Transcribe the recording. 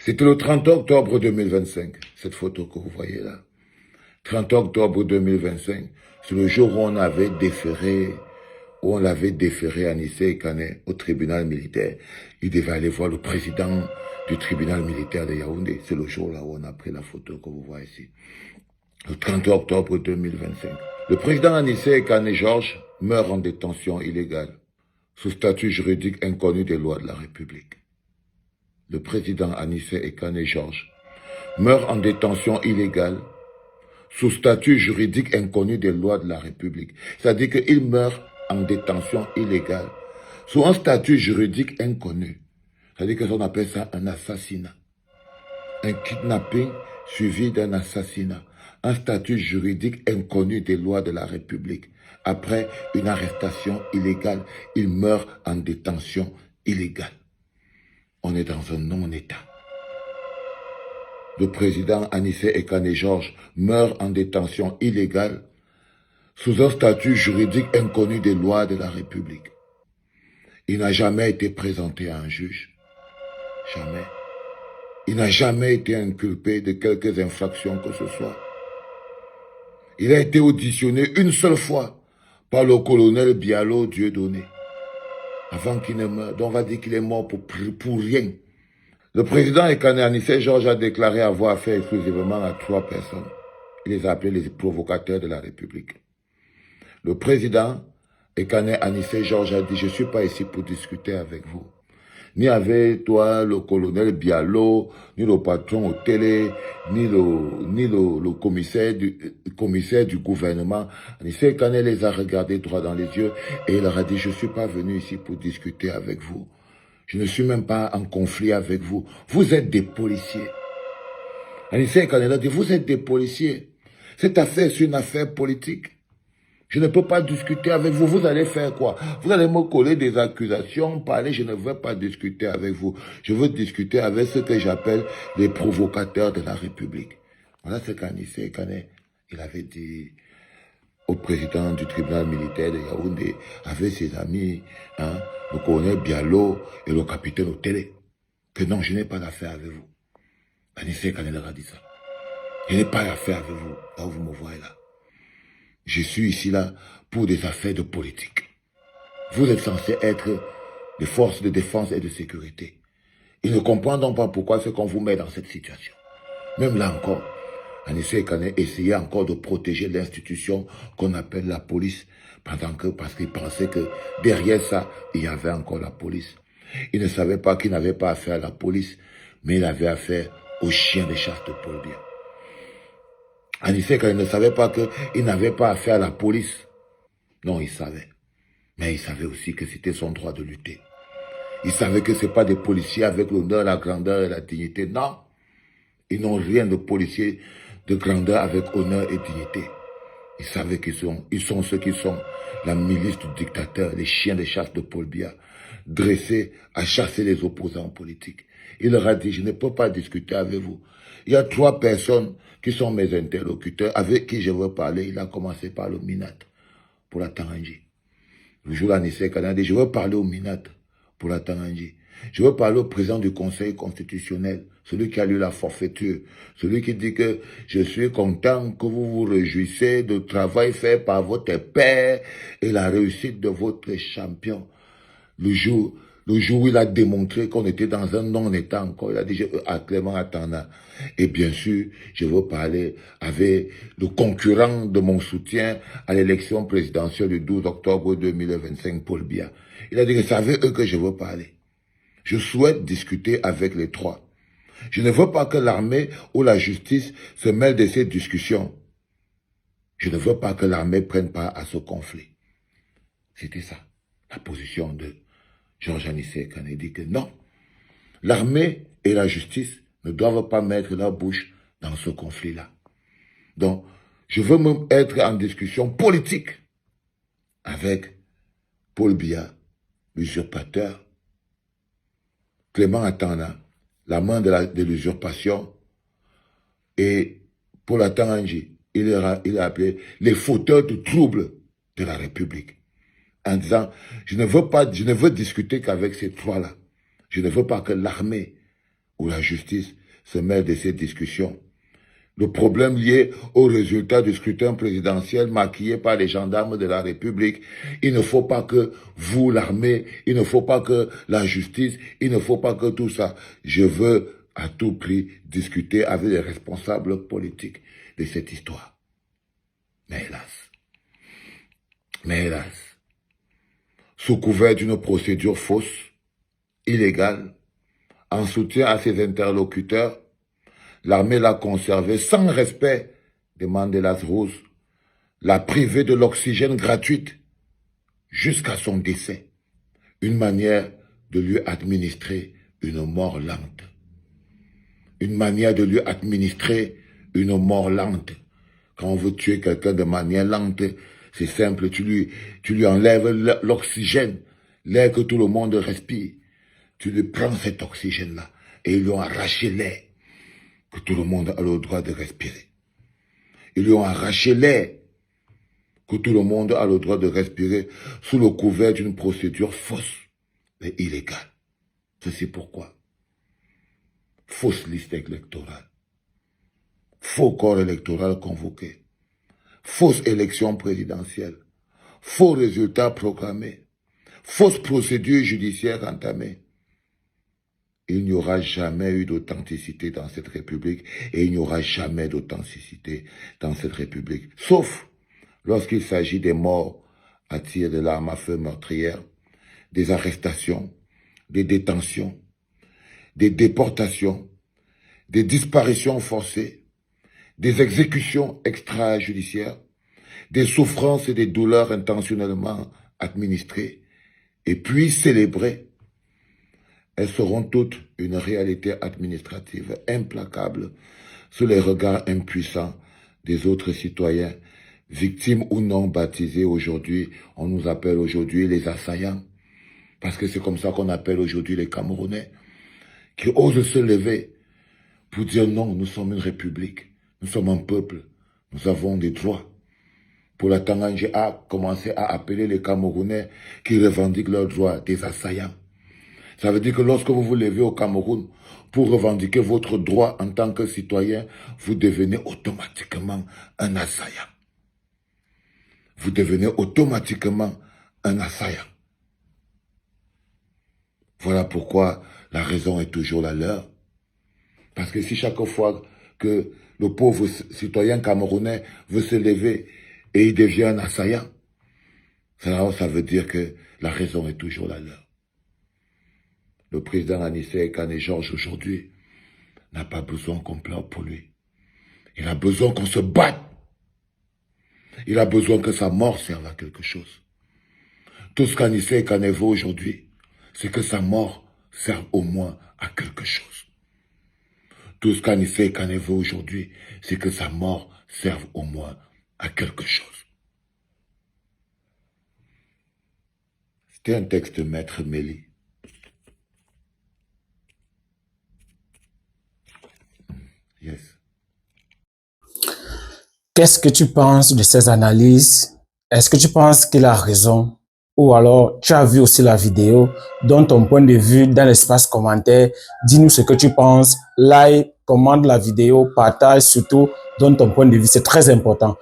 C'était le 30 octobre 2025, cette photo que vous voyez là. 30 octobre 2025, c'est le jour où on avait déféré, où on l'avait déféré à Nissé Kane au tribunal militaire. Il devait aller voir le président du tribunal militaire de Yaoundé. C'est le jour là où on a pris la photo que vous voyez ici. Le 30 octobre 2025. Le président Anissé Kane Georges meurt en détention illégale, sous statut juridique inconnu des lois de la République. Le président Anissé Kane Georges meurt en détention illégale, sous statut juridique inconnu des lois de la République. C'est-à-dire qu'il meurt en détention illégale, sous un statut juridique inconnu. C'est-à-dire qu'on appelle ça un assassinat. Un kidnapping suivi d'un assassinat. Un statut juridique inconnu des lois de la République. Après une arrestation illégale, il meurt en détention illégale. On est dans un non-État. Le président Anissé Kane Georges meurt en détention illégale sous un statut juridique inconnu des lois de la République. Il n'a jamais été présenté à un juge. Jamais. Il n'a jamais été inculpé de quelques infractions que ce soit. Il a été auditionné une seule fois par le colonel Bialo Dieudonné, avant qu'il ne meure. Donc on va dire qu'il est mort pour rien. Le président Kane Anissé Georges a déclaré avoir affaire exclusivement à 3 personnes. Il les a appelés les provocateurs de la République. Le président Kane Anissé Georges a dit « Je ne suis pas ici pour discuter avec vous. Ni avec toi, le colonel Bialo, ni le patron au télé, ni le commissaire du gouvernement. » Anissé Kane les a regardés droit dans les yeux et il leur a dit « Je ne suis pas venu ici pour discuter avec vous. Je ne suis même pas en conflit avec vous. Vous êtes des policiers. » Anissé Kane a dit « Vous êtes des policiers. Cette affaire, c'est une affaire politique. Je ne peux pas discuter avec vous. Vous allez faire quoi? Vous allez me coller des accusations, parler. Je ne veux pas discuter avec vous. Je veux discuter avec ce que j'appelle les provocateurs de la République. » Voilà ce qu'Anissé Kane, il avait dit au président du tribunal militaire de Yaoundé, avec ses amis, le colonel Bialo et le capitaine au télé, que non, je n'ai pas d'affaire avec vous. Anissé Kane leur a dit ça. Je n'ai pas d'affaire avec vous, là où vous me voyez là. Je suis ici là pour des affaires de politique. Vous êtes censés être des forces de défense et de sécurité. Ils ne comprennent donc pas pourquoi c'est qu'on vous met dans cette situation. Même là encore, Anissé Kane essayait encore de protéger l'institution qu'on appelle la police, parce qu'il pensait que derrière ça, il y avait encore la police. Il ne savait pas qu'il n'avait pas affaire à la police, mais il avait affaire aux chiens de chasse de Paul Biya. Anissé Kane ne savait pas qu'il n'avait pas affaire à la police. Non, il savait. Mais il savait aussi que c'était son droit de lutter. Il savait que ce n'est pas des policiers avec l'honneur, la grandeur et la dignité. Non. Ils n'ont rien de policiers de grandeur avec honneur et dignité. Ils savaient qu'ils sont ceux qui sont la milice du dictateur, les chiens de chasse de Paul Biya, dressés à chasser les opposants politiques. Il leur a dit, je ne peux pas discuter avec vous. Il y a 3 personnes qui sont mes interlocuteurs, avec qui je veux parler. Il a commencé par le Minat, pour la Tangandji. Le jour Anissé Kane a dit, je veux parler au Minat, pour la Tangandji. Je veux parler au président du Conseil constitutionnel, celui qui a lu la forfaiture, celui qui dit que je suis content que vous vous réjouissez du travail fait par votre père et la réussite de votre champion. Le jour où il a démontré qu'on était dans un non-État encore, il a dit à Clément Atana. Et bien sûr, je veux parler avec le concurrent de mon soutien à l'élection présidentielle du 12 octobre 2025, Paul Biya. Il a dit que c'est avec eux que je veux parler. Je souhaite discuter avec les 3. Je ne veux pas que l'armée ou la justice se mêlent de ces discussions. Je ne veux pas que l'armée prenne part à ce conflit. C'était ça, la position de Georges Anissé Kane. Il dit que non, l'armée et la justice ne doivent pas mettre leur bouche dans ce conflit-là. Donc, je veux même être en discussion politique avec Paul Biya, l'usurpateur, Clément Atana, la main de l'usurpation, et Paul Tangandji, il a appelé les fauteurs de troubles de la République, en disant, je ne veux discuter qu'avec ces 3-là. Je ne veux pas que l'armée ou la justice se mêle de ces discussions. Le problème lié au résultat du scrutin présidentiel maquillé par les gendarmes de la République. Il ne faut pas que vous, l'armée, il ne faut pas que la justice, il ne faut pas que tout ça. Je veux à tout prix discuter avec les responsables politiques de cette histoire. Mais hélas, sous couvert d'une procédure fausse, illégale, en soutien à ses interlocuteurs, l'armée l'a conservé sans respect de Mandela's Rules, l'a privé de l'oxygène gratuite jusqu'à son décès. Une manière de lui administrer une mort lente. Une manière de lui administrer une mort lente. Quand on veut tuer quelqu'un de manière lente, c'est simple, tu lui enlèves l'oxygène, l'air que tout le monde respire. Tu lui prends cet oxygène-là et ils lui ont arraché l'air que tout le monde a le droit de respirer. Ils lui ont arraché l'air que tout le monde a le droit de respirer sous le couvert d'une procédure fausse et illégale. Ceci pourquoi. Fausse liste électorale. Faux corps électoral convoqué. Fausse élection présidentielle. Faux résultats proclamés. Fausse procédure judiciaire entamée. Il n'y aura jamais eu d'authenticité dans cette République et il n'y aura jamais d'authenticité dans cette République. Sauf lorsqu'il s'agit des morts à tir de l'arme à feu meurtrière, des arrestations, des détentions, des déportations, des disparitions forcées, des exécutions extrajudiciaires, des souffrances et des douleurs intentionnellement administrées et puis célébrées. Elles seront toutes une réalité administrative implacable sous les regards impuissants des autres citoyens, victimes ou non baptisés aujourd'hui. On nous appelle aujourd'hui les assaillants, parce que c'est comme ça qu'on appelle aujourd'hui les Camerounais, qui osent se lever pour dire non, nous sommes une république, nous sommes un peuple, nous avons des droits. Pour la Tanganyika a commencé à appeler les Camerounais qui revendiquent leurs droits des assaillants. Ça veut dire que lorsque vous vous levez au Cameroun pour revendiquer votre droit en tant que citoyen, vous devenez automatiquement un assaillant. Vous devenez automatiquement un assaillant. Voilà pourquoi la raison est toujours la leur. Parce que si chaque fois que le pauvre citoyen camerounais veut se lever et il devient un assaillant, ça veut dire que la raison est toujours la leur. Le président Anissé Kane Georges aujourd'hui n'a pas besoin qu'on pleure pour lui. Il a besoin qu'on se batte. Il a besoin que sa mort serve à quelque chose. Tout ce qu'Anissé Kane veut aujourd'hui, c'est que sa mort serve au moins à quelque chose. Tout ce qu'Anissé Kane veut aujourd'hui, c'est que sa mort serve au moins à quelque chose. C'était un texte de Maître Méli. Yes. Qu'est-ce que tu penses de ces analyses? Est-ce que tu penses qu'il a raison? Ou alors, tu as vu aussi la vidéo, donne ton point de vue dans l'espace commentaire, dis-nous ce que tu penses, like, commente la vidéo, partage surtout, donne ton point de vue, c'est très important.